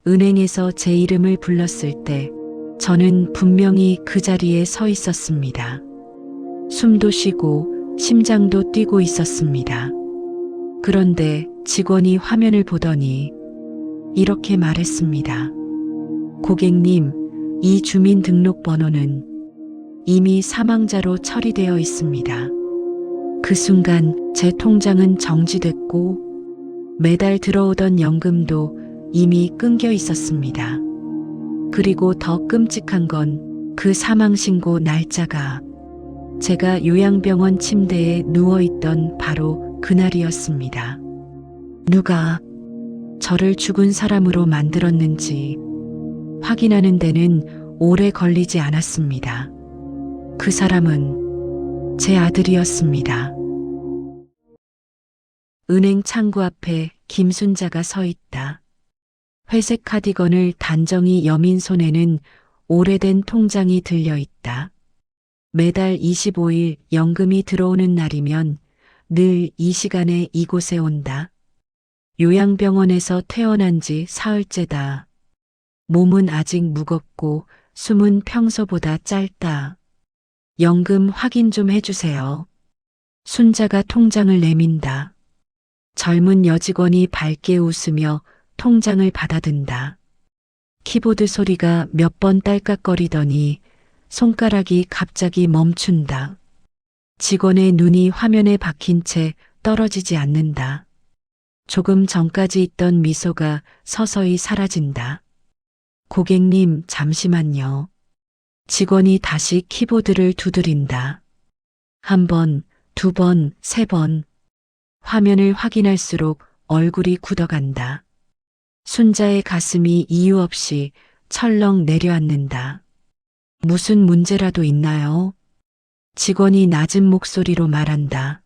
은행에서 제 이름을 불렀을 때 저는 분명히 그 자리에 서 있었습니다. 숨도 쉬고 심장도 뛰고 있었습니다. 그런데 직원이 화면을 보더니 이렇게 말했습니다. 고객님, 이 주민등록번호는 이미 사망자로 처리되어 있습니다. 그 순간 제 통장은 정지됐고 매달 들어오던 연금도 이미 끊겨 있었습니다. 그리고 더 끔찍한 건 그 사망신고 날짜가 제가 요양병원 침대에 누워있던 바로 그날이었습니다. 누가 저를 죽은 사람으로 만들었는지 확인하는 데는 오래 걸리지 않았습니다. 그 사람은 제 아들이었습니다. 은행 창구 앞에 김순자가 서 있다. 회색 카디건을 단정히 여민 손에는 오래된 통장이 들려 있다. 매달 25일 연금이 들어오는 날이면 늘 이 시간에 이곳에 온다. 요양병원에서 태어난 지 사흘째다. 몸은 아직 무겁고 숨은 평소보다 짧다. 연금 확인 좀 해주세요. 순자가 통장을 내민다. 젊은 여직원이 밝게 웃으며 통장을 받아든다. 키보드 소리가 몇 번 딸깍거리더니 손가락이 갑자기 멈춘다. 직원의 눈이 화면에 박힌 채 떨어지지 않는다. 조금 전까지 있던 미소가 서서히 사라진다. 고객님, 잠시만요. 직원이 다시 키보드를 두드린다. 한 번, 두 번, 세 번. 화면을 확인할수록 얼굴이 굳어간다. 순자의 가슴이 이유 없이 철렁 내려앉는다. 무슨 문제라도 있나요? 직원이 낮은 목소리로 말한다.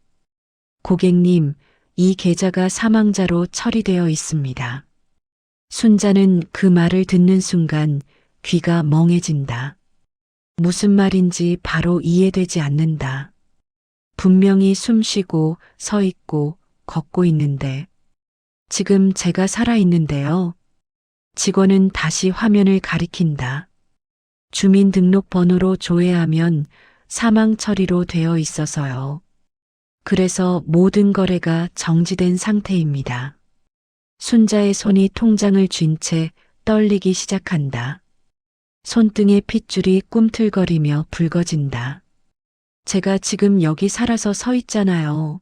고객님, 이 계좌가 사망자로 처리되어 있습니다. 순자는 그 말을 듣는 순간 귀가 멍해진다. 무슨 말인지 바로 이해되지 않는다. 분명히 숨 쉬고 서 있고 걷고 있는데 지금 제가 살아있는데요. 직원은 다시 화면을 가리킨다. 주민등록번호로 조회하면 사망 처리로 되어 있어서요. 그래서 모든 거래가 정지된 상태입니다. 순자의 손이 통장을 쥔 채 떨리기 시작한다. 손등의 핏줄이 꿈틀거리며 붉어진다. 제가 지금 여기 살아서 서 있잖아요.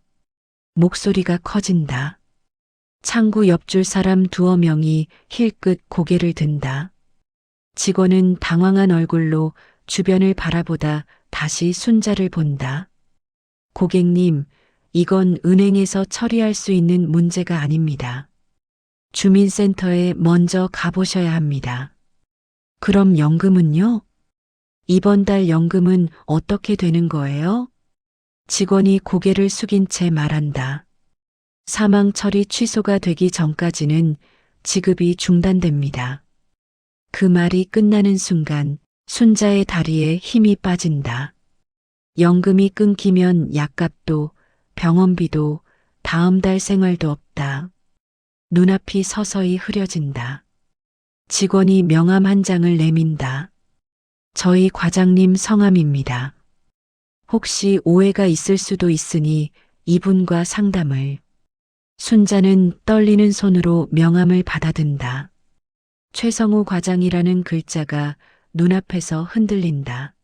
목소리가 커진다. 창구 옆줄 사람 두어 명이 힐끗 고개를 든다. 직원은 당황한 얼굴로 주변을 바라보다 다시 순자를 본다. 고객님, 이건 은행에서 처리할 수 있는 문제가 아닙니다. 주민센터에 먼저 가보셔야 합니다. 그럼 연금은요? 이번 달 연금은 어떻게 되는 거예요? 직원이 고개를 숙인 채 말한다. 사망 처리 취소가 되기 전까지는 지급이 중단됩니다. 그 말이 끝나는 순간 순자의 다리에 힘이 빠진다. 연금이 끊기면 약값도 병원비도 다음 달 생활도 없다. 눈앞이 서서히 흐려진다. 직원이 명함 한 장을 내민다. 저희 과장님 성함입니다. 혹시 오해가 있을 수도 있으니 이분과 상담을. 순자는 떨리는 손으로 명함을 받아든다. 최성우 과장이라는 글자가 눈앞에서 흔들린다.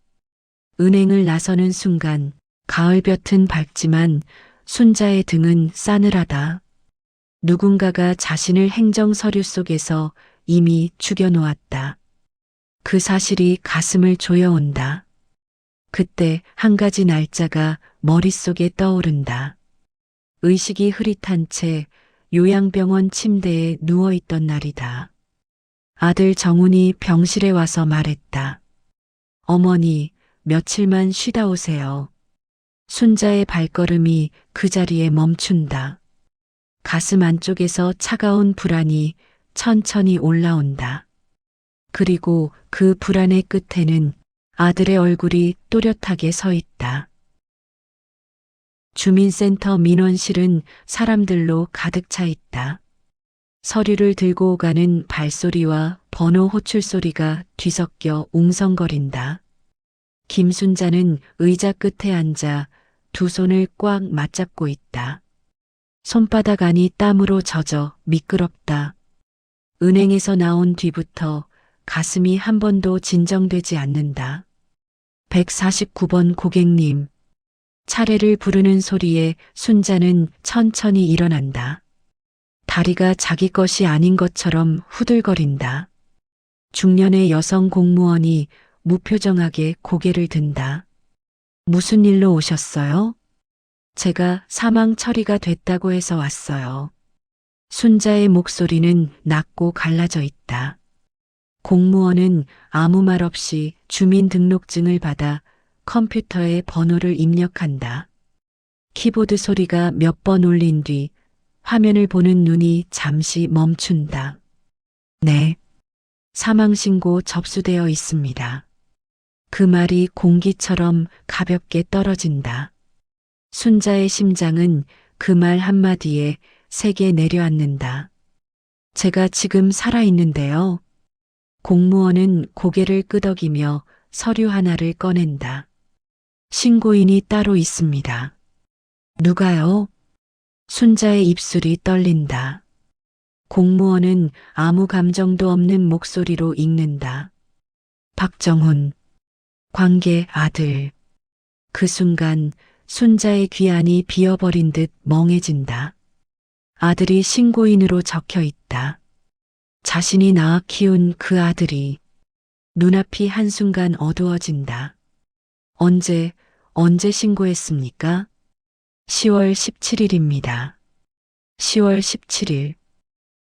은행을 나서는 순간 가을볕은 밝지만 순자의 등은 싸늘하다. 누군가가 자신을 행정서류 속에서 이미 죽여놓았다. 그 사실이 가슴을 조여온다. 그때 한 가지 날짜가 머릿속에 떠오른다. 의식이 흐릿한 채 요양병원 침대에 누워있던 날이다. 아들 정훈이 병실에 와서 말했다. 어머니, 며칠만 쉬다 오세요. 순자의 발걸음이 그 자리에 멈춘다. 가슴 안쪽에서 차가운 불안이 천천히 올라온다. 그리고 그 불안의 끝에는 아들의 얼굴이 또렷하게 서 있다. 주민센터 민원실은 사람들로 가득 차 있다. 서류를 들고 가는 발소리와 번호 호출 소리가 뒤섞여 웅성거린다. 김순자는 의자 끝에 앉아 두 손을 꽉 맞잡고 있다. 손바닥 안이 땀으로 젖어 미끄럽다. 은행에서 나온 뒤부터 가슴이 한 번도 진정되지 않는다. 149번 고객님. 차례를 부르는 소리에 순자는 천천히 일어난다. 다리가 자기 것이 아닌 것처럼 후들거린다. 중년의 여성 공무원이 무표정하게 고개를 든다. 무슨 일로 오셨어요? 제가 사망 처리가 됐다고 해서 왔어요. 순자의 목소리는 낮고 갈라져 있다. 공무원은 아무 말 없이 주민등록증을 받아 컴퓨터에 번호를 입력한다. 키보드 소리가 몇 번 울린 뒤 화면을 보는 눈이 잠시 멈춘다. 네. 사망신고 접수되어 있습니다. 그 말이 공기처럼 가볍게 떨어진다. 순자의 심장은 그 말 한마디에 세게 내려앉는다. 제가 지금 살아있는데요. 공무원은 고개를 끄덕이며 서류 하나를 꺼낸다. 신고인이 따로 있습니다. 누가요? 순자의 입술이 떨린다. 공무원은 아무 감정도 없는 목소리로 읽는다. 박정훈, 광계 아들. 그 순간 순자의 귀안이 비어버린 듯 멍해진다. 아들이 신고인으로 적혀 있다. 자신이 낳아 키운 그 아들이. 눈앞이 한순간 어두워진다. 언제 신고했습니까? 10월 17일입니다. 10월 17일.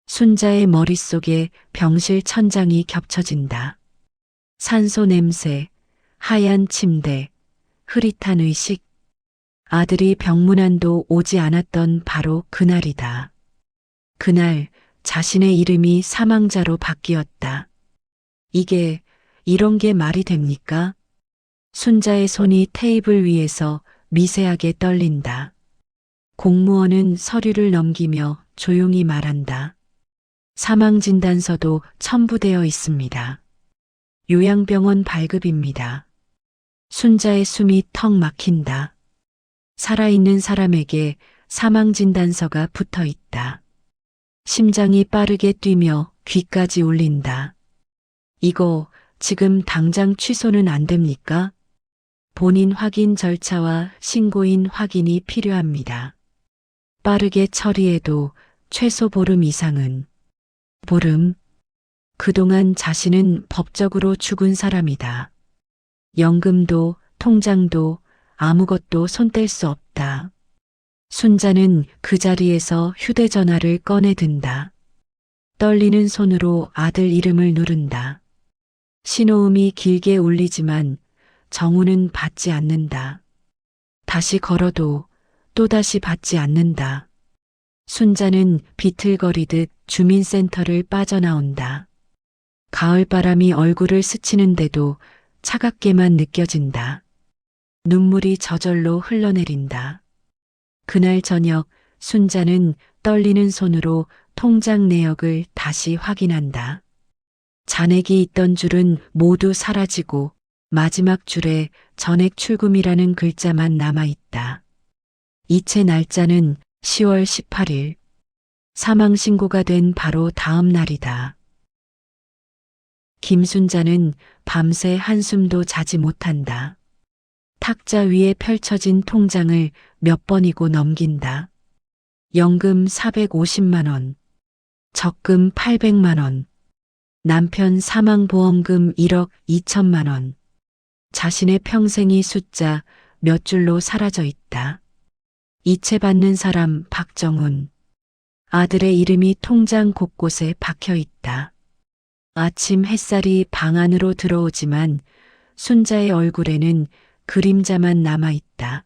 순자의 머릿속에 병실 천장이 겹쳐진다. 산소 냄새, 하얀 침대, 흐릿한 의식. 아들이 병문안도 오지 않았던 바로 그날이다. 그날 자신의 이름이 사망자로 바뀌었다. 이런 게 말이 됩니까? 순자의 손이 테이블 위에서 미세하게 떨린다. 공무원은 서류를 넘기며 조용히 말한다. 사망진단서도 첨부되어 있습니다. 요양병원 발급입니다. 순자의 숨이 턱 막힌다. 살아있는 사람에게 사망진단서가 붙어 있다. 심장이 빠르게 뛰며 귀까지 울린다. 이거 지금 당장 취소는 안 됩니까? 본인 확인 절차와 신고인 확인이 필요합니다. 빠르게 처리해도 최소 보름 이상은. 보름? 그동안 자신은 법적으로 죽은 사람이다. 연금도 통장도 아무것도 손댈 수 없다. 순자는 그 자리에서 휴대전화를 꺼내 든다. 떨리는 손으로 아들 이름을 누른다. 신호음이 길게 울리지만 정우는 받지 않는다. 다시 걸어도 또다시 받지 않는다. 순자는 비틀거리듯 주민센터를 빠져나온다. 가을바람이 얼굴을 스치는데도 차갑게만 느껴진다. 눈물이 저절로 흘러내린다. 그날 저녁 순자는 떨리는 손으로 통장 내역을 다시 확인한다. 잔액이 있던 줄은 모두 사라지고 마지막 줄에 전액 출금이라는 글자만 남아있다. 이체 날짜는 10월 18일. 사망신고가 된 바로 다음 날이다. 김순자는 밤새 한숨도 자지 못한다. 탁자 위에 펼쳐진 통장을 몇 번이고 넘긴다. 연금 450만 원, 적금 800만 원, 남편 사망보험금 1억 2천만 원. 자신의 평생이 숫자 몇 줄로 사라져 있다. 이체 받는 사람 박정훈. 아들의 이름이 통장 곳곳에 박혀 있다. 아침 햇살이 방 안으로 들어오지만 순자의 얼굴에는 그림자만 남아 있다.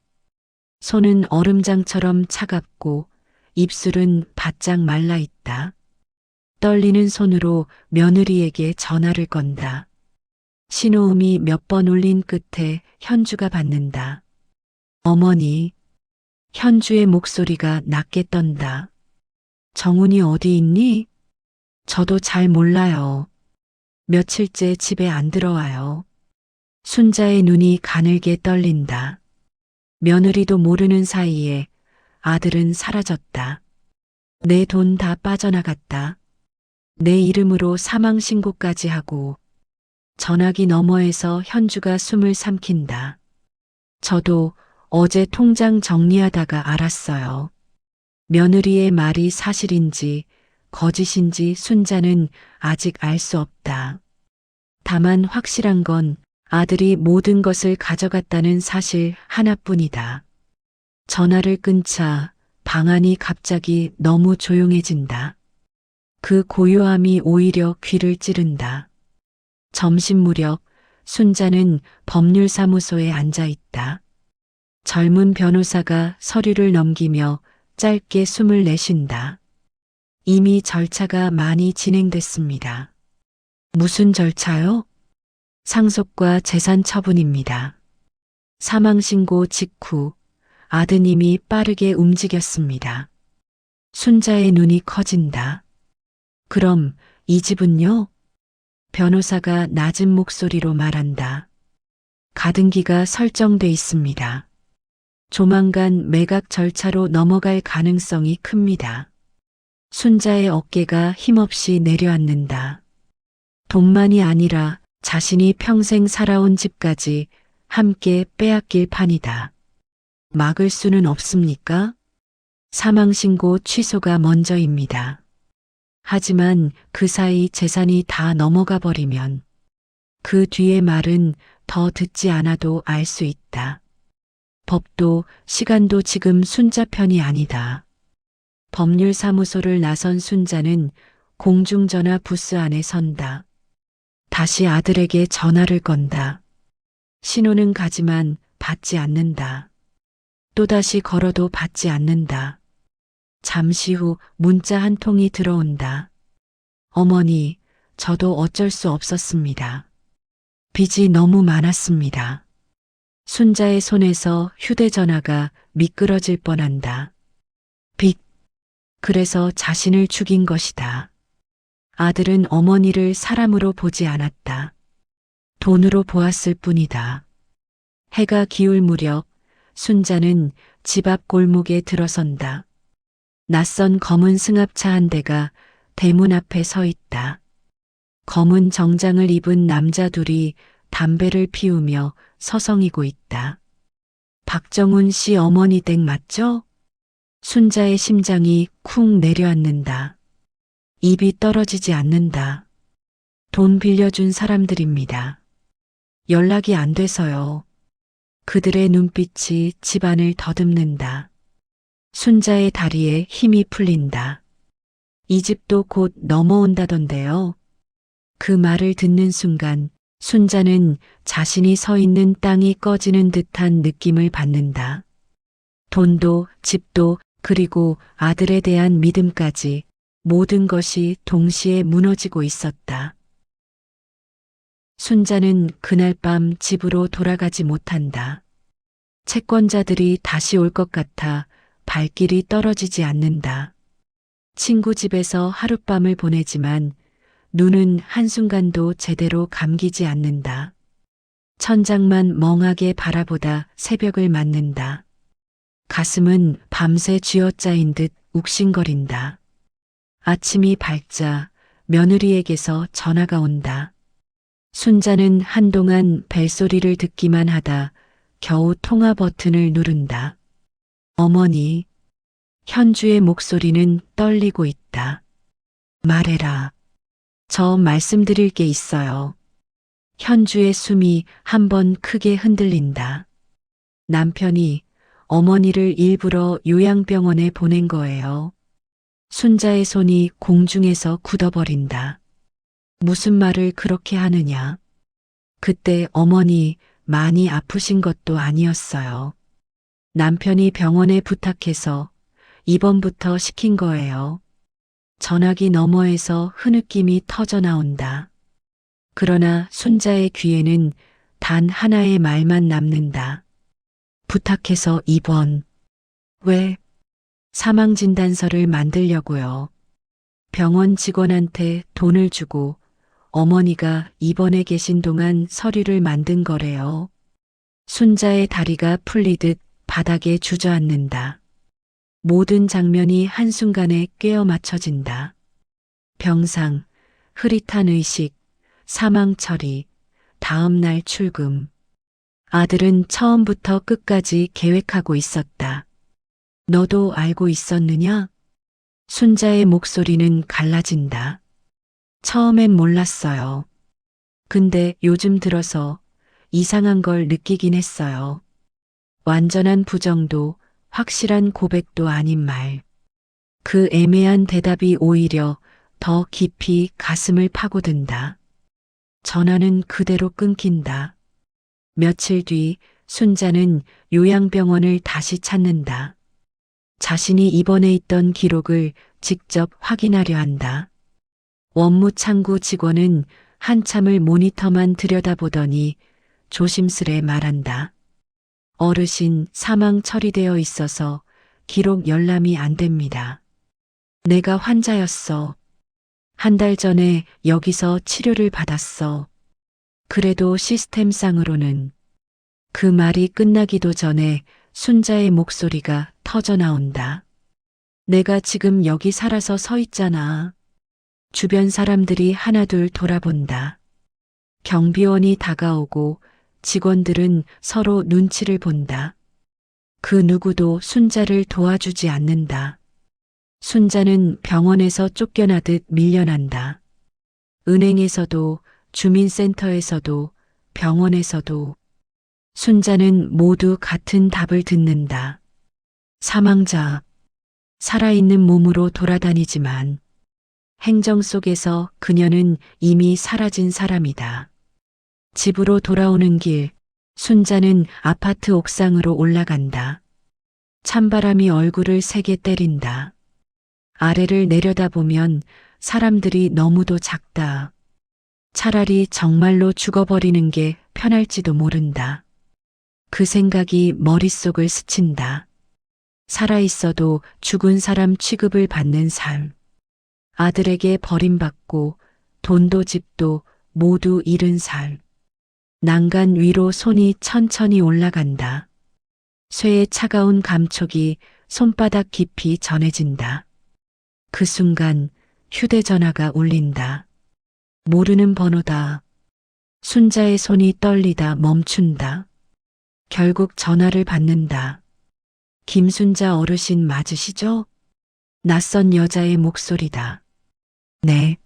손은 얼음장처럼 차갑고 입술은 바짝 말라 있다. 떨리는 손으로 며느리에게 전화를 건다. 신호음이 몇 번 울린 끝에 현주가 받는다. 어머니. 현주의 목소리가 낮게 떤다. 정훈이 어디 있니? 저도 잘 몰라요. 며칠째 집에 안 들어와요. 순자의 눈이 가늘게 떨린다. 며느리도 모르는 사이에 아들은 사라졌다. 내 돈 다 빠져나갔다. 내 이름으로 사망신고까지 하고 전화기 너머에서 현주가 숨을 삼킨다. 저도 어제 통장 정리하다가 알았어요. 며느리의 말이 사실인지 거짓인지 순자는 아직 알 수 없다. 다만 확실한 건 아들이 모든 것을 가져갔다는 사실 하나뿐이다. 전화를 끊자 방 안이 갑자기 너무 조용해진다. 그 고요함이 오히려 귀를 찌른다. 점심 무렵 순자는 법률사무소에 앉아 있다. 젊은 변호사가 서류를 넘기며 짧게 숨을 내쉰다. 이미 절차가 많이 진행됐습니다. 무슨 절차요? 상속과 재산 처분입니다. 사망신고 직후 아드님이 빠르게 움직였습니다. 순자의 눈이 커진다. 그럼 이 집은요? 변호사가 낮은 목소리로 말한다. 가등기가 설정돼 있습니다. 조만간 매각 절차로 넘어갈 가능성이 큽니다. 순자의 어깨가 힘없이 내려앉는다. 돈만이 아니라 자신이 평생 살아온 집까지 함께 빼앗길 판이다. 막을 수는 없습니까? 사망신고 취소가 먼저입니다. 하지만 그 사이 재산이 다 넘어가 버리면 그 뒤의 말은 더 듣지 않아도 알 수 있다. 법도 시간도 지금 순자 편이 아니다. 법률사무소를 나선 순자는 공중전화 부스 안에 선다. 다시 아들에게 전화를 건다. 신호는 가지만 받지 않는다. 또다시 걸어도 받지 않는다. 잠시 후 문자 한 통이 들어온다. 어머니, 저도 어쩔 수 없었습니다. 빚이 너무 많았습니다. 순자의 손에서 휴대전화가 미끄러질 뻔한다. 빚. 그래서 자신을 죽인 것이다. 아들은 어머니를 사람으로 보지 않았다. 돈으로 보았을 뿐이다. 해가 기울 무렵 순자는 집 앞 골목에 들어선다. 낯선 검은 승합차 한 대가 대문 앞에 서 있다. 검은 정장을 입은 남자 둘이 담배를 피우며 서성이고 있다. 박정훈 씨 어머니 댁 맞죠? 순자의 심장이 쿵 내려앉는다. 입이 떨어지지 않는다. 돈 빌려준 사람들입니다. 연락이 안 돼서요. 그들의 눈빛이 집안을 더듬는다. 순자의 다리에 힘이 풀린다. 이 집도 곧 넘어온다던데요. 그 말을 듣는 순간 순자는 자신이 서 있는 땅이 꺼지는 듯한 느낌을 받는다. 돈도 집도 그리고 아들에 대한 믿음까지 모든 것이 동시에 무너지고 있었다. 순자는 그날 밤 집으로 돌아가지 못한다. 채권자들이 다시 올 것 같아 발길이 떨어지지 않는다. 친구 집에서 하룻밤을 보내지만 눈은 한순간도 제대로 감기지 않는다. 천장만 멍하게 바라보다 새벽을 맞는다. 가슴은 밤새 쥐어짜인 듯 욱신거린다. 아침이 밝자 며느리에게서 전화가 온다. 순자는 한동안 벨소리를 듣기만 하다 겨우 통화 버튼을 누른다. 어머니, 현주의 목소리는 떨리고 있다. 말해라. 저 말씀드릴 게 있어요. 현주의 숨이 한번 크게 흔들린다. 남편이 어머니를 일부러 요양병원에 보낸 거예요. 순자의 손이 공중에서 굳어버린다. 무슨 말을 그렇게 하느냐. 그때 어머니 많이 아프신 것도 아니었어요. 남편이 병원에 부탁해서 입원부터 시킨 거예요. 전화기 너머에서 흐느낌이 터져 나온다. 그러나 순자의 귀에는 단 하나의 말만 남는다. 부탁해서 입원. 왜? 사망진단서를 만들려고요. 병원 직원한테 돈을 주고 어머니가 입원해 계신 동안 서류를 만든 거래요. 순자의 다리가 풀리듯 바닥에 주저앉는다. 모든 장면이 한순간에 꿰어 맞춰진다. 병상, 흐릿한 의식, 사망 처리, 다음 날 출금. 아들은 처음부터 끝까지 계획하고 있었다. 너도 알고 있었느냐? 순자의 목소리는 갈라진다. 처음엔 몰랐어요. 근데 요즘 들어서 이상한 걸 느끼긴 했어요. 완전한 부정도 확실한 고백도 아닌 말. 그 애매한 대답이 오히려 더 깊이 가슴을 파고든다. 전화는 그대로 끊긴다. 며칠 뒤 순자는 요양병원을 다시 찾는다. 자신이 입원해 있던 기록을 직접 확인하려 한다. 원무창구 직원은 한참을 모니터만 들여다보더니 조심스레 말한다. 어르신 사망 처리되어 있어서 기록 열람이 안 됩니다. 내가 환자였어. 한 달 전에 여기서 치료를 받았어. 그래도 시스템상으로는. 그 말이 끝나기도 전에 순자의 목소리가 터져 나온다. 내가 지금 여기 살아서 서 있잖아. 주변 사람들이 하나둘 돌아본다. 경비원이 다가오고 직원들은 서로 눈치를 본다. 그 누구도 순자를 도와주지 않는다. 순자는 병원에서 쫓겨나듯 밀려난다. 은행에서도 주민센터에서도 병원에서도 순자는 모두 같은 답을 듣는다. 사망자, 살아있는 몸으로 돌아다니지만 행정 속에서 그녀는 이미 사라진 사람이다. 집으로 돌아오는 길, 순자는 아파트 옥상으로 올라간다. 찬바람이 얼굴을 세게 때린다. 아래를 내려다보면 사람들이 너무도 작다. 차라리 정말로 죽어버리는 게 편할지도 모른다. 그 생각이 머릿속을 스친다. 살아있어도 죽은 사람 취급을 받는 삶. 아들에게 버림받고 돈도 집도 모두 잃은 삶. 난간 위로 손이 천천히 올라간다. 쇠의 차가운 감촉이 손바닥 깊이 전해진다. 그 순간 휴대전화가 울린다. 모르는 번호다. 순자의 손이 떨리다 멈춘다. 결국 전화를 받는다. 김순자 어르신 맞으시죠? 낯선 여자의 목소리다. 네.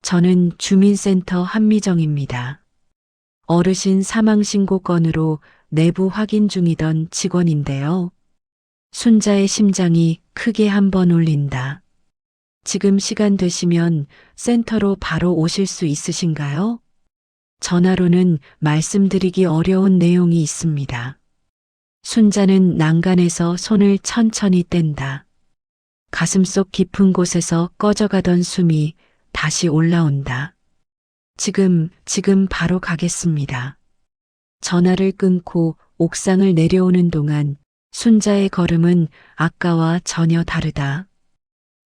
저는 주민센터 한미정입니다. 어르신 사망신고 건으로 내부 확인 중이던 직원인데요. 순자의 심장이 크게 한 번 울린다. 지금 시간 되시면 센터로 바로 오실 수 있으신가요? 전화로는 말씀드리기 어려운 내용이 있습니다. 순자는 난간에서 손을 천천히 뗀다. 가슴속 깊은 곳에서 꺼져가던 숨이 다시 올라온다. 지금 바로 가겠습니다. 전화를 끊고 옥상을 내려오는 동안 순자의 걸음은 아까와 전혀 다르다.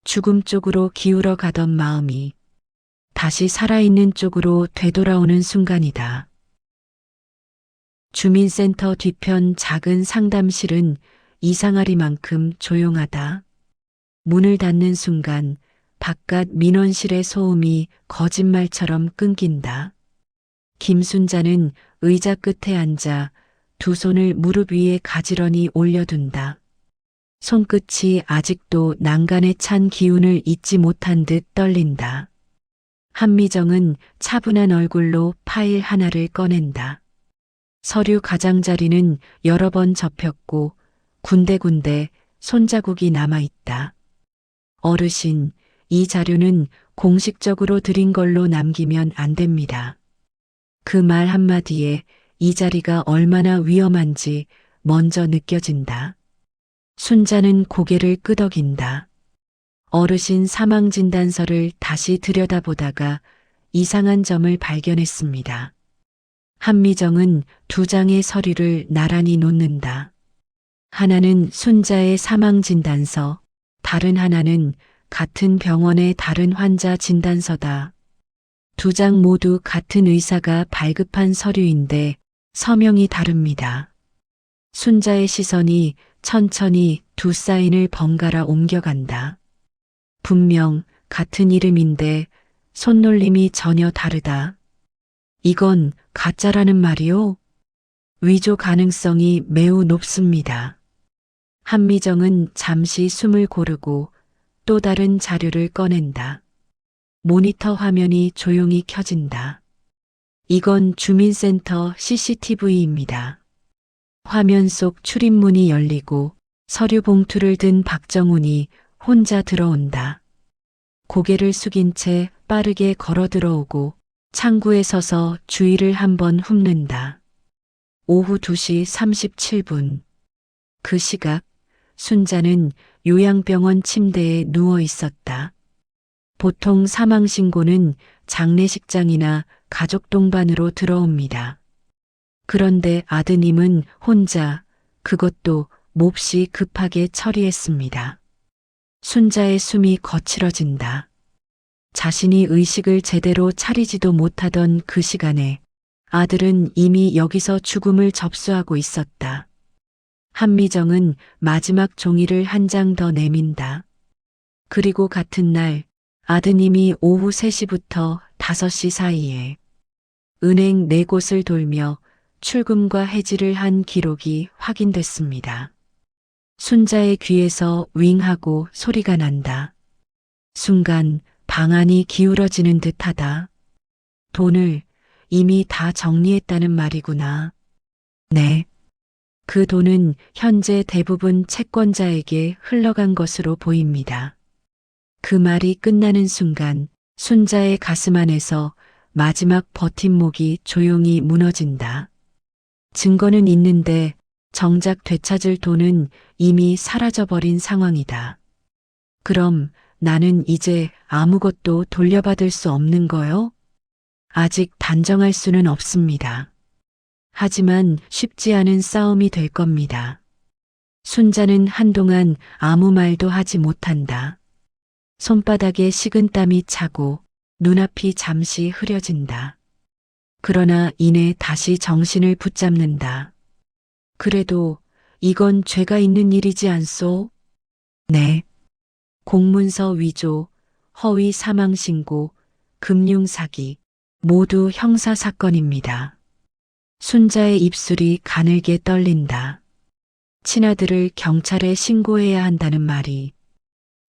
죽음 쪽으로 기울어 가던 마음이 다시 살아있는 쪽으로 되돌아오는 순간이다. 주민센터 뒤편 작은 상담실은 이상하리만큼 조용하다. 문을 닫는 순간 바깥 민원실의 소음이 거짓말처럼 끊긴다. 김순자는 의자 끝에 앉아 두 손을 무릎 위에 가지런히 올려둔다. 손끝이 아직도 난간에 찬 기운을 잊지 못한 듯 떨린다. 한미정은 차분한 얼굴로 파일 하나를 꺼낸다. 서류 가장자리는 여러 번 접혔고 군데군데 손자국이 남아있다. 어르신, 이 자료는 공식적으로 드린 걸로 남기면 안 됩니다. 그 말 한마디에 이 자리가 얼마나 위험한지 먼저 느껴진다. 순자는 고개를 끄덕인다. 어르신 사망진단서를 다시 들여다보다가 이상한 점을 발견했습니다. 한미정은 두 장의 서류를 나란히 놓는다. 하나는 순자의 사망진단서, 다른 하나는 같은 병원의 다른 환자 진단서다. 두 장 모두 같은 의사가 발급한 서류인데 서명이 다릅니다. 순자의 시선이 천천히 두 사인을 번갈아 옮겨간다. 분명 같은 이름인데 손놀림이 전혀 다르다. 이건 가짜라는 말이요? 위조 가능성이 매우 높습니다. 한미정은 잠시 숨을 고르고 또 다른 자료를 꺼낸다. 모니터 화면이 조용히 켜진다. 이건 주민센터 CCTV입니다. 화면 속 출입문이 열리고 서류 봉투를 든 박정훈이 혼자 들어온다. 고개를 숙인 채 빠르게 걸어 들어오고 창구에 서서 주위를 한번 훑는다. 오후 2시 37분. 그 시각 순자는 요양병원 침대에 누워 있었다. 보통 사망신고는 장례식장이나 가족 동반으로 들어옵니다. 그런데 아드님은 혼자 그것도 몹시 급하게 처리했습니다. 순자의 숨이 거칠어진다. 자신이 의식을 제대로 차리지도 못하던 그 시간에 아들은 이미 여기서 죽음을 접수하고 있었다. 한미정은 마지막 종이를 한 장 더 내민다. 그리고 같은 날 아드님이 오후 3시부터 5시 사이에 은행 4곳을 돌며 출금과 해지를 한 기록이 확인됐습니다. 순자의 귀에서 윙하고 소리가 난다. 순간 방안이 기울어지는 듯하다. 돈을 이미 다 정리했다는 말이구나. 네. 그 돈은 현재 대부분 채권자에게 흘러간 것으로 보입니다. 그 말이 끝나는 순간 순자의 가슴 안에서 마지막 버팀목이 조용히 무너진다. 증거는 있는데 정작 되찾을 돈은 이미 사라져버린 상황이다. 그럼 나는 이제 아무것도 돌려받을 수 없는 거요? 아직 단정할 수는 없습니다. 하지만 쉽지 않은 싸움이 될 겁니다. 순자는 한동안 아무 말도 하지 못한다. 손바닥에 식은땀이 차고 눈앞이 잠시 흐려진다. 그러나 이내 다시 정신을 붙잡는다. 그래도 이건 죄가 있는 일이지 않소? 네. 공문서 위조, 허위 사망신고, 금융사기, 모두 형사사건입니다. 순자의 입술이 가늘게 떨린다. 친아들을 경찰에 신고해야 한다는 말이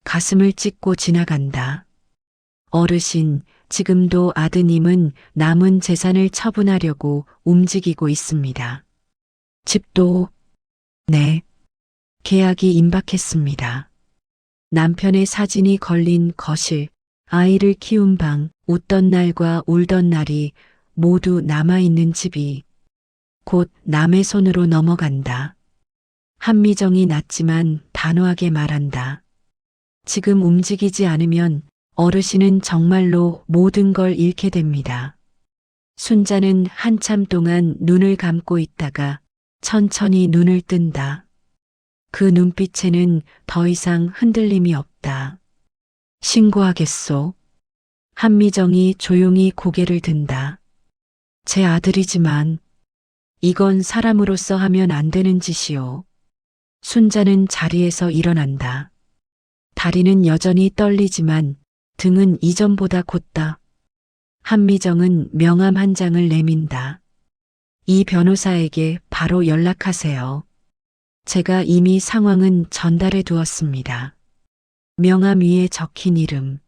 가슴을 찢고 지나간다. 어르신, 지금도 아드님은 남은 재산을 처분하려고 움직이고 있습니다. 집도, 네, 계약이 임박했습니다. 남편의 사진이 걸린 거실, 아이를 키운 방, 웃던 날과 울던 날이 모두 남아있는 집이 곧 남의 손으로 넘어간다. 한미정이 낮지만 단호하게 말한다. 지금 움직이지 않으면 어르신은 정말로 모든 걸 잃게 됩니다. 순자는 한참 동안 눈을 감고 있다가 천천히 눈을 뜬다. 그 눈빛에는 더 이상 흔들림이 없다. 신고하겠소. 한미정이 조용히 고개를 든다. 제 아들이지만 이건 사람으로서 하면 안 되는 짓이오. 순자는 자리에서 일어난다. 다리는 여전히 떨리지만 등은 이전보다 곧다. 한미정은 명함 한 장을 내민다. 이 변호사에게 바로 연락하세요. 제가 이미 상황은 전달해 두었습니다. 명함 위에 적힌 이름.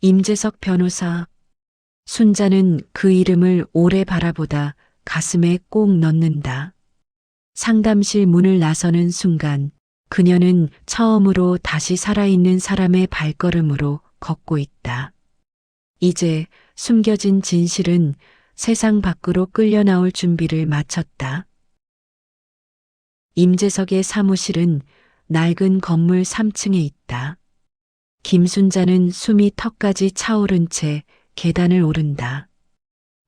임재석 변호사. 순자는 그 이름을 오래 바라보다 가슴에 꼭 넣는다. 상담실 문을 나서는 순간 그녀는 처음으로 다시 살아있는 사람의 발걸음으로 걷고 있다. 이제 숨겨진 진실은 세상 밖으로 끌려 나올 준비를 마쳤다. 임재석의 사무실은 낡은 건물 3층에 있다. 김순자는 숨이 턱까지 차오른 채 계단을 오른다.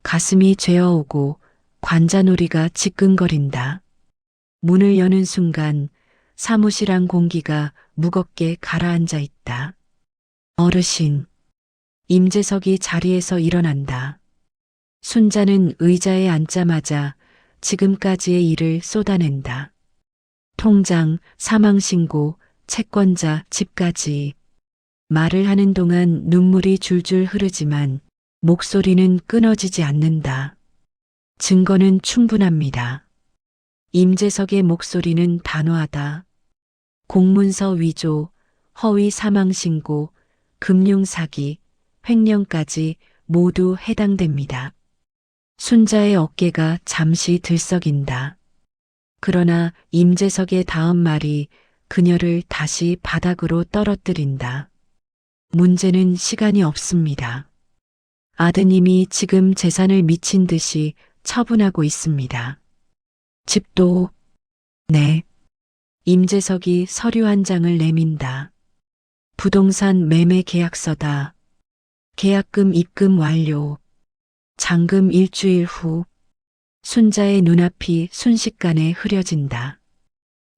가슴이 죄어오고 관자놀이가 지끈거린다. 문을 여는 순간 사무실 안 공기가 무겁게 가라앉아 있다. 어르신. 임재석이 자리에서 일어난다. 순자는 의자에 앉자마자 지금까지의 일을 쏟아낸다. 통장, 사망신고, 채권자, 집까지. 말을 하는 동안 눈물이 줄줄 흐르지만 목소리는 끊어지지 않는다. 증거는 충분합니다. 임재석의 목소리는 단호하다. 공문서 위조, 허위 사망신고, 금융사기, 횡령까지 모두 해당됩니다. 순자의 어깨가 잠시 들썩인다. 그러나 임재석의 다음 말이 그녀를 다시 바닥으로 떨어뜨린다. 문제는 시간이 없습니다. 아드님이 지금 재산을 미친 듯이 처분하고 있습니다. 집도, 네. 임재석이 서류 한 장을 내민다. 부동산 매매 계약서다. 계약금 입금 완료. 잔금 일주일 후. 순자의 눈앞이 순식간에 흐려진다.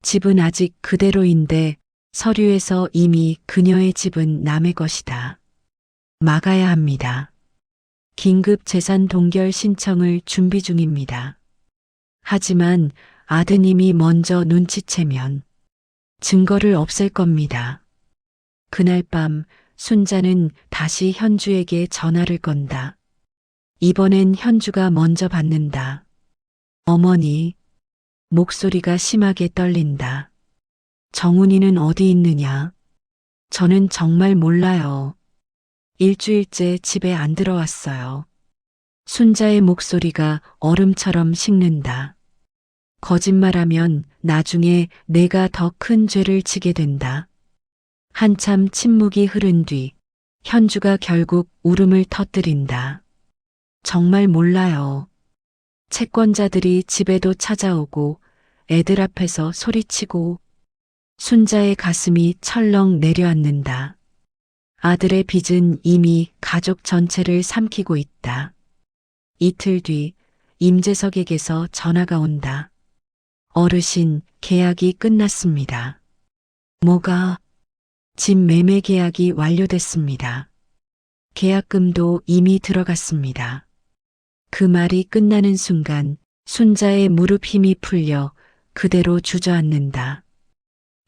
집은 아직 그대로인데 서류에서 이미 그녀의 집은 남의 것이다. 막아야 합니다. 긴급 재산 동결 신청을 준비 중입니다. 하지만 아드님이 먼저 눈치채면 증거를 없앨 겁니다. 그날 밤 순자는 다시 현주에게 전화를 건다. 이번엔 현주가 먼저 받는다. 어머니. 목소리가 심하게 떨린다. 정훈이는 어디 있느냐? 저는 정말 몰라요. 일주일째 집에 안 들어왔어요. 순자의 목소리가 얼음처럼 식는다. 거짓말하면 나중에 내가 더 큰 죄를 지게 된다. 한참 침묵이 흐른 뒤 현주가 결국 울음을 터뜨린다. 정말 몰라요. 채권자들이 집에도 찾아오고 애들 앞에서 소리치고. 순자의 가슴이 철렁 내려앉는다. 아들의 빚은 이미 가족 전체를 삼키고 있다. 이틀 뒤 임재석에게서 전화가 온다. 어르신, 계약이 끝났습니다. 뭐가? 집 매매 계약이 완료됐습니다. 계약금도 이미 들어갔습니다. 그 말이 끝나는 순간 순자의 무릎 힘이 풀려 그대로 주저앉는다.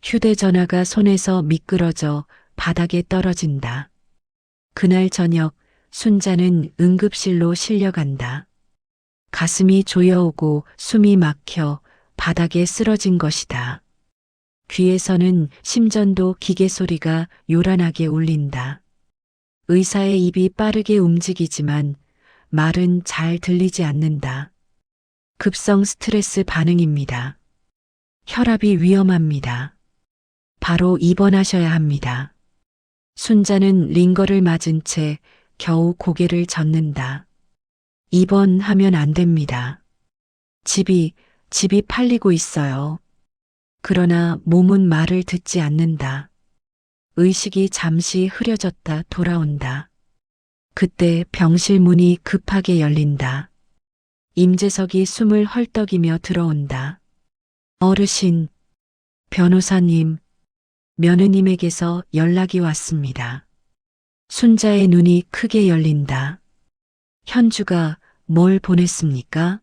휴대전화가 손에서 미끄러져 바닥에 떨어진다. 그날 저녁 순자는 응급실로 실려간다. 가슴이 조여오고 숨이 막혀 바닥에 쓰러진 것이다. 귀에서는 심전도 기계 소리가 요란하게 울린다. 의사의 입이 빠르게 움직이지만 말은 잘 들리지 않는다. 급성 스트레스 반응입니다. 혈압이 위험합니다. 바로 입원하셔야 합니다. 순자는 링거를 맞은 채 겨우 고개를 젓는다. 입원하면 안 됩니다. 집이 팔리고 있어요. 그러나 몸은 말을 듣지 않는다. 의식이 잠시 흐려졌다 돌아온다. 그때 병실 문이 급하게 열린다. 임재석이 숨을 헐떡이며 들어온다. 어르신, 변호사님, 며느님에게서 연락이 왔습니다. 순자의 눈이 크게 열린다. 현주가 뭘 보냈습니까?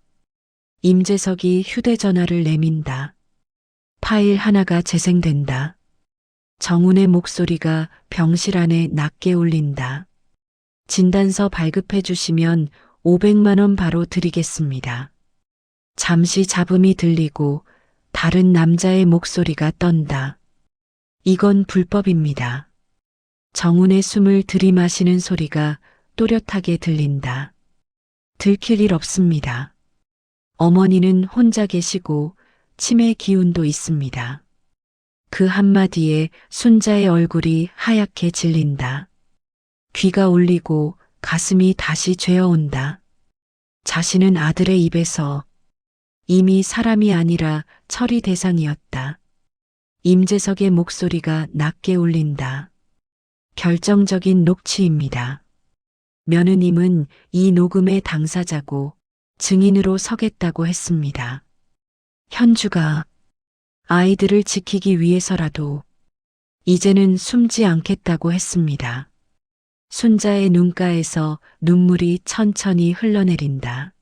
임재석이 휴대전화를 내민다. 파일 하나가 재생된다. 정훈의 목소리가 병실 안에 낮게 울린다. 진단서 발급해 주시면 500만 원 바로 드리겠습니다. 잠시 잡음이 들리고 다른 남자의 목소리가 떤다. 이건 불법입니다. 정훈의 숨을 들이마시는 소리가 또렷하게 들린다. 들킬 일 없습니다. 어머니는 혼자 계시고 치매 기운도 있습니다. 그 한마디에 순자의 얼굴이 하얗게 질린다. 귀가 울리고 가슴이 다시 죄어온다. 자신은 아들의 입에서 이미 사람이 아니라 처리 대상이었다. 임재석의 목소리가 낮게 울린다. 결정적인 녹취입니다. 며느님은 이 녹음의 당사자고 증인으로 서겠다고 했습니다. 현주가 아이들을 지키기 위해서라도 이제는 숨지 않겠다고 했습니다. 순자의 눈가에서 눈물이 천천히 흘러내린다.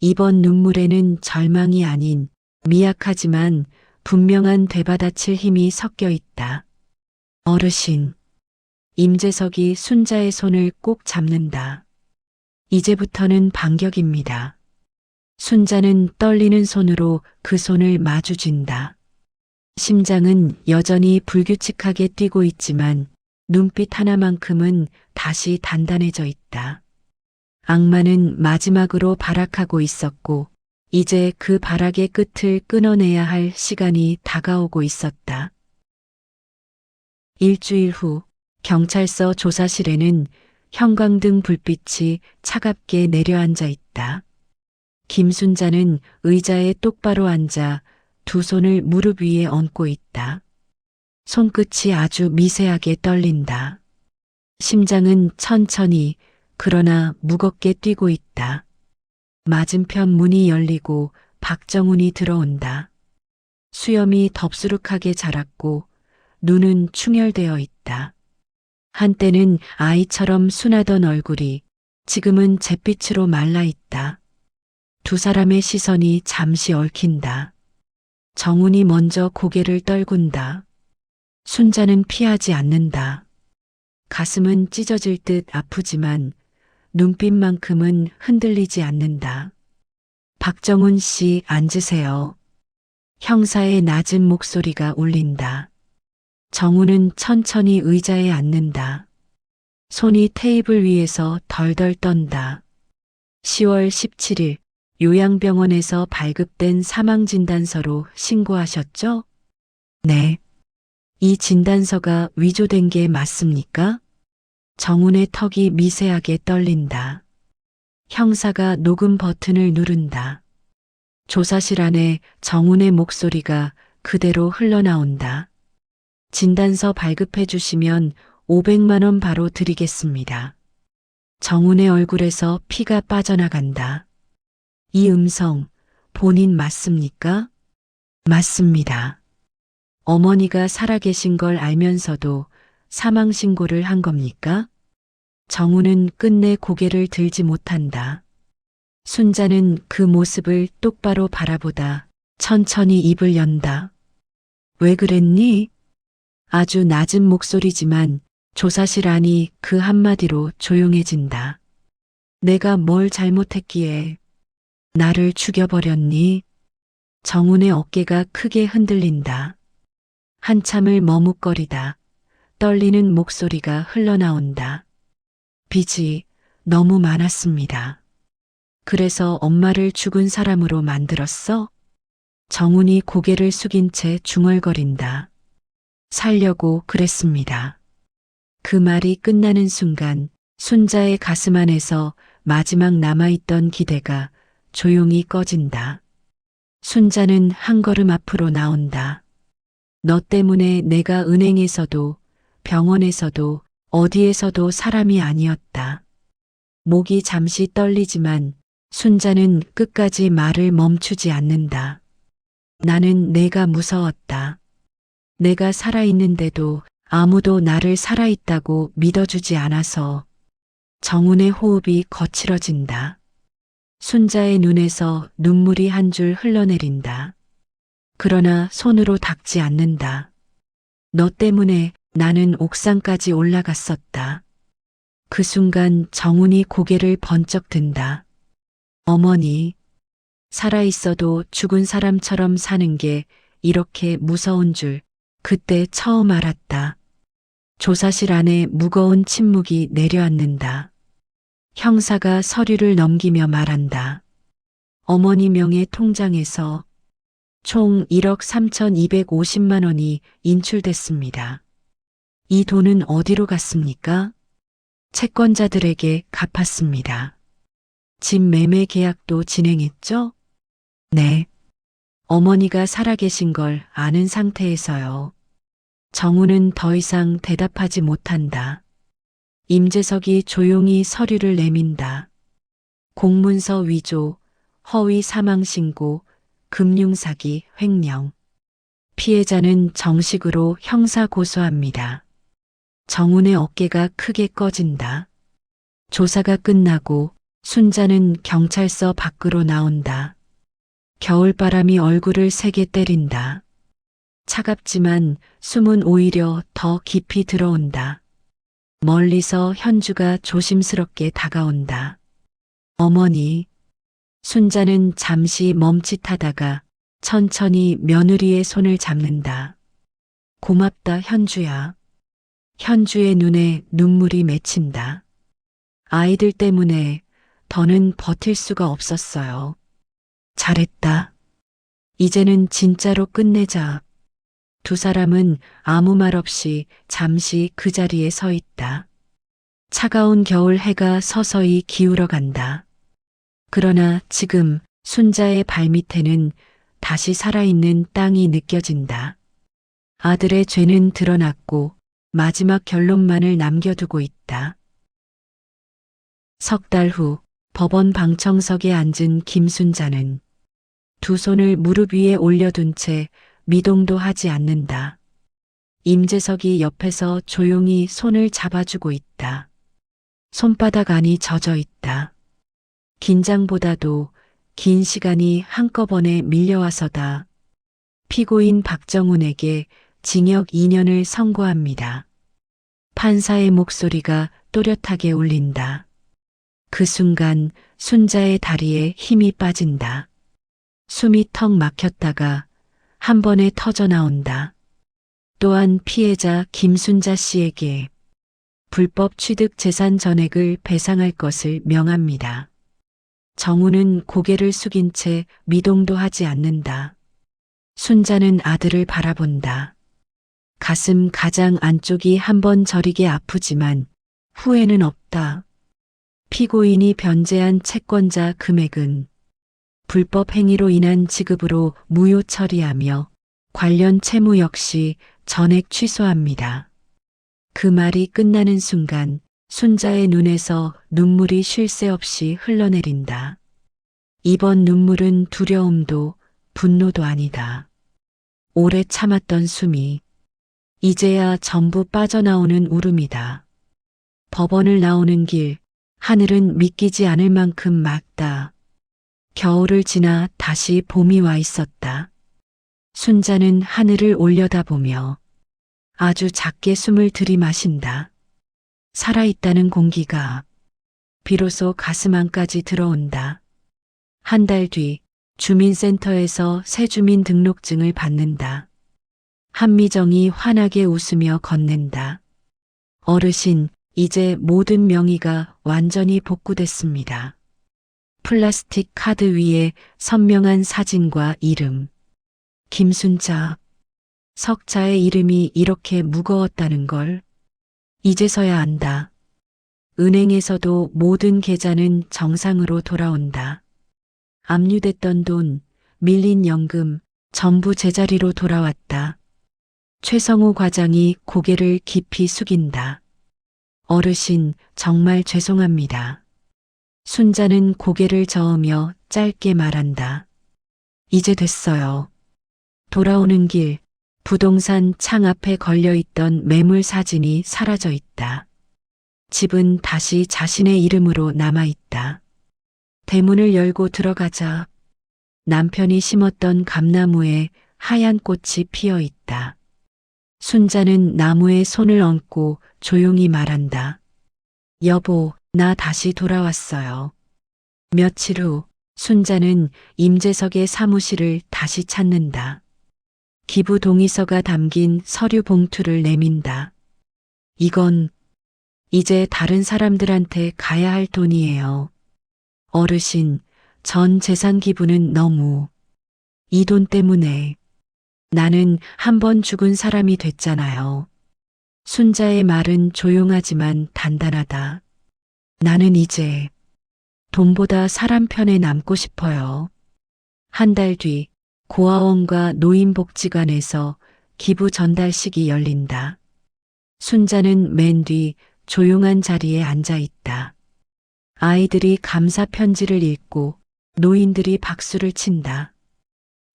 이번 눈물에는 절망이 아닌 미약하지만 분명한 되받아칠 힘이 섞여 있다. 어르신. 임재석이 순자의 손을 꼭 잡는다. 이제부터는 반격입니다. 순자는 떨리는 손으로 그 손을 마주쥔다. 심장은 여전히 불규칙하게 뛰고 있지만 눈빛 하나만큼은 다시 단단해져 있다. 악마는 마지막으로 발악하고 있었고 이제 그 발악의 끝을 끊어내야 할 시간이 다가오고 있었다. 일주일 후 경찰서 조사실에는 형광등 불빛이 차갑게 내려앉아 있다. 김순자는 의자에 똑바로 앉아 두 손을 무릎 위에 얹고 있다. 손끝이 아주 미세하게 떨린다. 심장은 천천히 그러나 무겁게 뛰고 있다. 맞은편 문이 열리고 박정훈이 들어온다. 수염이 덥수룩하게 자랐고 눈은 충혈되어 있다. 한때는 아이처럼 순하던 얼굴이 지금은 잿빛으로 말라 있다. 두 사람의 시선이 잠시 얽힌다. 정훈이 먼저 고개를 떨군다. 순자는 피하지 않는다. 가슴은 찢어질 듯 아프지만 눈빛만큼은 흔들리지 않는다. 박정훈 씨 앉으세요. 형사의 낮은 목소리가 울린다. 정훈은 천천히 의자에 앉는다. 손이 테이블 위에서 덜덜 떤다. 10월 17일 요양병원에서 발급된 사망진단서로 신고하셨죠? 네. 이 진단서가 위조된 게 맞습니까? 정훈의 턱이 미세하게 떨린다. 형사가 녹음 버튼을 누른다. 조사실 안에 정훈의 목소리가 그대로 흘러나온다. 진단서 발급해 주시면 500만 원 바로 드리겠습니다. 정훈의 얼굴에서 피가 빠져나간다. 이 음성, 본인 맞습니까? 맞습니다. 어머니가 살아계신 걸 알면서도 사망신고를 한 겁니까? 정훈은 끝내 고개를 들지 못한다. 순자는 그 모습을 똑바로 바라보다 천천히 입을 연다. 왜 그랬니? 아주 낮은 목소리지만 조사실 안이 그 한마디로 조용해진다. 내가 뭘 잘못했기에 나를 죽여버렸니? 정훈의 어깨가 크게 흔들린다. 한참을 머뭇거리다 떨리는 목소리가 흘러나온다. 빚이 너무 많았습니다. 그래서 엄마를 죽은 사람으로 만들었어? 정훈이 고개를 숙인 채 중얼거린다. 살려고 그랬습니다. 그 말이 끝나는 순간 순자의 가슴 안에서 마지막 남아있던 기대가 조용히 꺼진다. 순자는 한 걸음 앞으로 나온다. 너 때문에 내가 은행에서도 병원에서도 어디에서도 사람이 아니었다. 목이 잠시 떨리지만 순자는 끝까지 말을 멈추지 않는다. 나는 내가 무서웠다. 내가 살아있는데도 아무도 나를 살아있다고 믿어주지 않아서. 정훈의 호흡이 거칠어진다. 순자의 눈에서 눈물이 한 줄 흘러내린다. 그러나 손으로 닦지 않는다. 너 때문에 나는 옥상까지 올라갔었다. 그 순간 정훈이 고개를 번쩍 든다. 어머니, 살아있어도 죽은 사람처럼 사는 게 이렇게 무서운 줄 그때 처음 알았다. 조사실 안에 무거운 침묵이 내려앉는다. 형사가 서류를 넘기며 말한다. 어머니 명의 통장에서 총 1억 3,250만 원이 인출됐습니다. 이 돈은 어디로 갔습니까? 채권자들에게 갚았습니다. 집 매매 계약도 진행했죠? 네. 어머니가 살아계신 걸 아는 상태에서요. 정훈은 더 이상 대답하지 못한다. 임재석이 조용히 서류를 내민다. 공문서 위조, 허위 사망신고, 금융사기, 횡령. 피해자는 정식으로 형사 고소합니다. 정훈의 어깨가 크게 꺼진다. 조사가 끝나고 순자는 경찰서 밖으로 나온다. 겨울바람이 얼굴을 세게 때린다. 차갑지만 숨은 오히려 더 깊이 들어온다. 멀리서 현주가 조심스럽게 다가온다. 어머니. 순자는 잠시 멈칫하다가 천천히 며느리의 손을 잡는다. 고맙다, 현주야. 현주의 눈에 눈물이 맺힌다. 아이들 때문에 더는 버틸 수가 없었어요. 잘했다. 이제는 진짜로 끝내자. 두 사람은 아무 말 없이 잠시 그 자리에 서 있다. 차가운 겨울 해가 서서히 기울어 간다. 그러나 지금 순자의 발밑에는 다시 살아있는 땅이 느껴진다. 아들의 죄는 드러났고 마지막 결론만을 남겨두고 있다. 석 달 후 법원 방청석에 앉은 김순자는 두 손을 무릎 위에 올려둔 채 미동도 하지 않는다. 임재석이 옆에서 조용히 손을 잡아주고 있다. 손바닥 안이 젖어 있다. 긴장보다도 긴 시간이 한꺼번에 밀려와서다. 피고인 박정훈에게 징역 2년을 선고합니다. 판사의 목소리가 또렷하게 울린다. 그 순간 순자의 다리에 힘이 빠진다. 숨이 턱 막혔다가 한 번에 터져 나온다. 또한 피해자 김순자 씨에게 불법 취득 재산 전액을 배상할 것을 명합니다. 정우는 고개를 숙인 채 미동도 하지 않는다. 순자는 아들을 바라본다. 가슴 가장 안쪽이 한 번 저리게 아프지만 후회는 없다. 피고인이 변제한 채권자 금액은 불법 행위로 인한 지급으로 무효 처리하며 관련 채무 역시 전액 취소합니다. 그 말이 끝나는 순간 순자의 눈에서 눈물이 쉴 새 없이 흘러내린다. 이번 눈물은 두려움도 분노도 아니다. 오래 참았던 숨이 이제야 전부 빠져나오는 울음이다. 법원을 나오는 길, 하늘은 믿기지 않을 만큼 맑다. 겨울을 지나 다시 봄이 와 있었다. 순자는 하늘을 올려다보며 아주 작게 숨을 들이마신다. 살아있다는 공기가 비로소 가슴 안까지 들어온다. 한 달 뒤 주민센터에서 새 주민 등록증을 받는다. 한미정이 환하게 웃으며 건넨다. 어르신, 이제 모든 명의가 완전히 복구됐습니다. 플라스틱 카드 위에 선명한 사진과 이름. 김순자. 석자의 이름이 이렇게 무거웠다는 걸 이제서야 안다. 은행에서도 모든 계좌는 정상으로 돌아온다. 압류됐던 돈, 밀린 연금 전부 제자리로 돌아왔다. 최성우 과장이 고개를 깊이 숙인다. 어르신, 정말 죄송합니다. 순자는 고개를 저으며 짧게 말한다. 이제 됐어요. 돌아오는 길, 부동산 창 앞에 걸려있던 매물 사진이 사라져 있다. 집은 다시 자신의 이름으로 남아있다. 대문을 열고 들어가자 남편이 심었던 감나무에 하얀 꽃이 피어 있다. 순자는 나무에 손을 얹고 조용히 말한다. 여보, 나 다시 돌아왔어요. 며칠 후 순자는 임재석의 사무실을 다시 찾는다. 기부 동의서가 담긴 서류 봉투를 내민다. 이건 이제 다른 사람들한테 가야 할 돈이에요. 어르신, 전 재산 기부는 너무 이 돈 때문에 나는 한 번 죽은 사람이 됐잖아요. 순자의 말은 조용하지만 단단하다. 나는 이제 돈보다 사람 편에 남고 싶어요. 한 달 뒤 고아원과 노인복지관에서 기부 전달식이 열린다. 순자는 맨 뒤 조용한 자리에 앉아 있다. 아이들이 감사 편지를 읽고 노인들이 박수를 친다.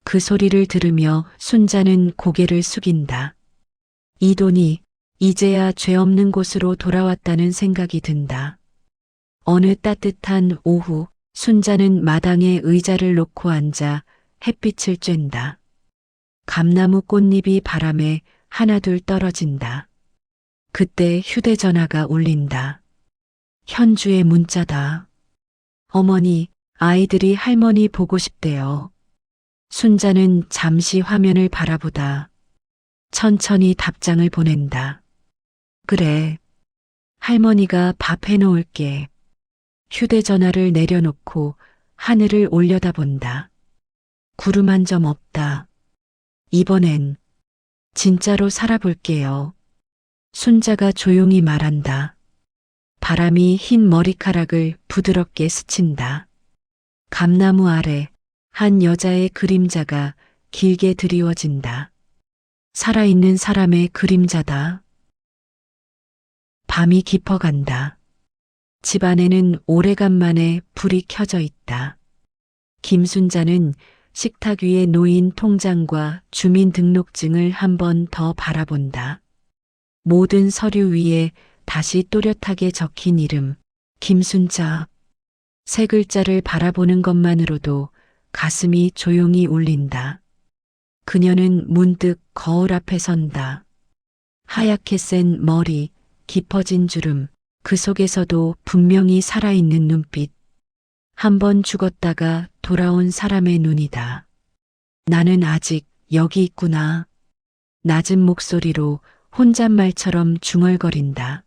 그 소리를 들으며 순자는 고개를 숙인다. 이 돈이 이제야 죄 없는 곳으로 돌아왔다는 생각이 든다. 어느 따뜻한 오후, 순자는 마당에 의자를 놓고 앉아 햇빛을 쬐다. 감나무 꽃잎이 바람에 하나둘 떨어진다. 그때 휴대전화가 울린다. 현주의 문자다. 어머니, 아이들이 할머니 보고 싶대요. 순자는 잠시 화면을 바라보다 천천히 답장을 보낸다. 그래. 할머니가 밥 해놓을게. 휴대전화를 내려놓고 하늘을 올려다본다. 구름 한 점 없다. 이번엔 진짜로 살아볼게요. 순자가 조용히 말한다. 바람이 흰 머리카락을 부드럽게 스친다. 감나무 아래 한 여자의 그림자가 길게 드리워진다. 살아있는 사람의 그림자다. 밤이 깊어간다. 집안에는 오래간만에 불이 켜져 있다. 김순자는 식탁 위에 놓인 통장과 주민등록증을 한 번 더 바라본다. 모든 서류 위에 다시 또렷하게 적힌 이름, 김순자. 세 글자를 바라보는 것만으로도 가슴이 조용히 울린다. 그녀는 문득 거울 앞에 선다. 하얗게 센 머리, 깊어진 주름, 그 속에서도 분명히 살아있는 눈빛. 한 번 죽었다가 돌아온 사람의 눈이다. 나는 아직 여기 있구나. 낮은 목소리로 혼잣말처럼 중얼거린다.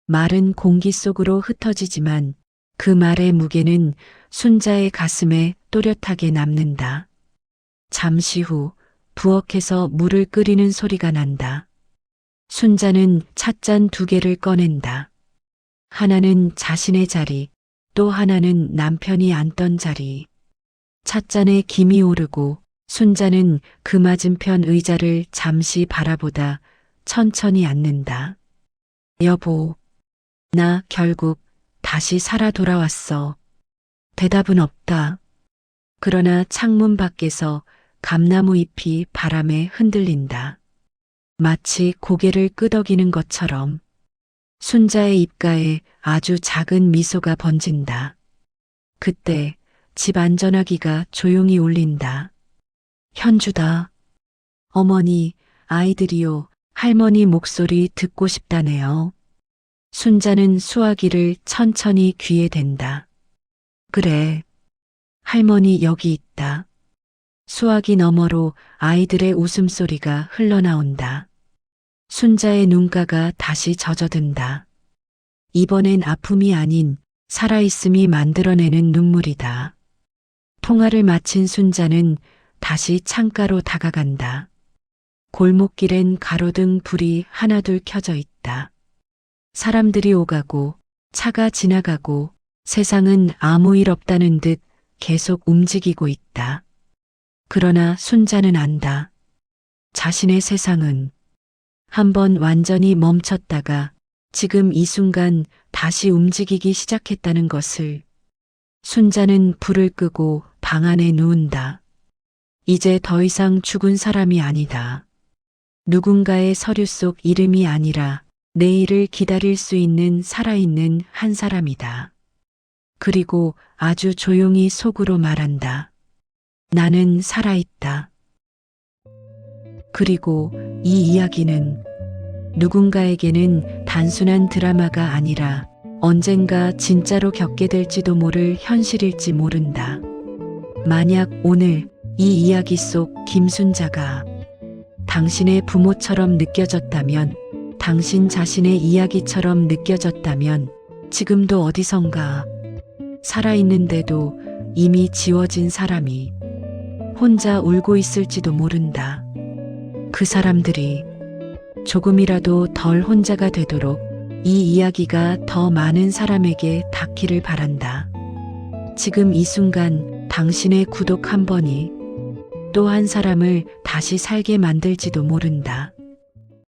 말은 공기 속으로 흩어지지만 그 말의 무게는 순자의 가슴에 또렷하게 남는다. 잠시 후 부엌에서 물을 끓이는 소리가 난다. 순자는 찻잔 2개를 꺼낸다. 하나는 자신의 자리, 또 하나는 남편이 앉던 자리. 찻잔에 김이 오르고 순자는 그 맞은편 의자를 잠시 바라보다 천천히 앉는다. 여보, 나 결국 다시 살아 돌아왔어. 대답은 없다. 그러나 창문 밖에서 감나무 잎이 바람에 흔들린다. 마치 고개를 끄덕이는 것처럼. 순자의 입가에 아주 작은 미소가 번진다. 그때 집 안전화기가 조용히 울린다. 현주다. 어머니, 아이들이요. 할머니 목소리 듣고 싶다네요. 순자는 수화기를 천천히 귀에 댄다. 그래. 할머니 여기 있다. 수화기 너머로 아이들의 웃음소리가 흘러나온다. 순자의 눈가가 다시 젖어든다. 이번엔 아픔이 아닌 살아있음이 만들어내는 눈물이다. 통화를 마친 순자는 다시 창가로 다가간다. 골목길엔 가로등 불이 하나둘 켜져 있다. 사람들이 오가고 차가 지나가고 세상은 아무 일 없다는 듯 계속 움직이고 있다. 그러나 순자는 안다. 자신의 세상은 한번 완전히 멈췄다가 지금 이 순간 다시 움직이기 시작했다는 것을. 순자는 불을 끄고 방 안에 누운다. 이제 더 이상 죽은 사람이 아니다. 누군가의 서류 속 이름이 아니라 내일을 기다릴 수 있는 살아있는 한 사람이다. 그리고 아주 조용히 속으로 말한다. 나는 살아있다. 그리고 이 이야기는 누군가에게는 단순한 드라마가 아니라 언젠가 진짜로 겪게 될지도 모를 현실일지 모른다. 만약 오늘 이 이야기 속 김순자가 당신의 부모처럼 느껴졌다면, 당신 자신의 이야기처럼 느껴졌다면 지금도 어디선가 살아있는데도 이미 지워진 사람이 혼자 울고 있을지도 모른다. 그 사람들이 조금이라도 덜 혼자가 되도록 이 이야기가 더 많은 사람에게 닿기를 바란다. 지금 이 순간 당신의 구독 한 번이 또 한 사람을 다시 살게 만들지도 모른다.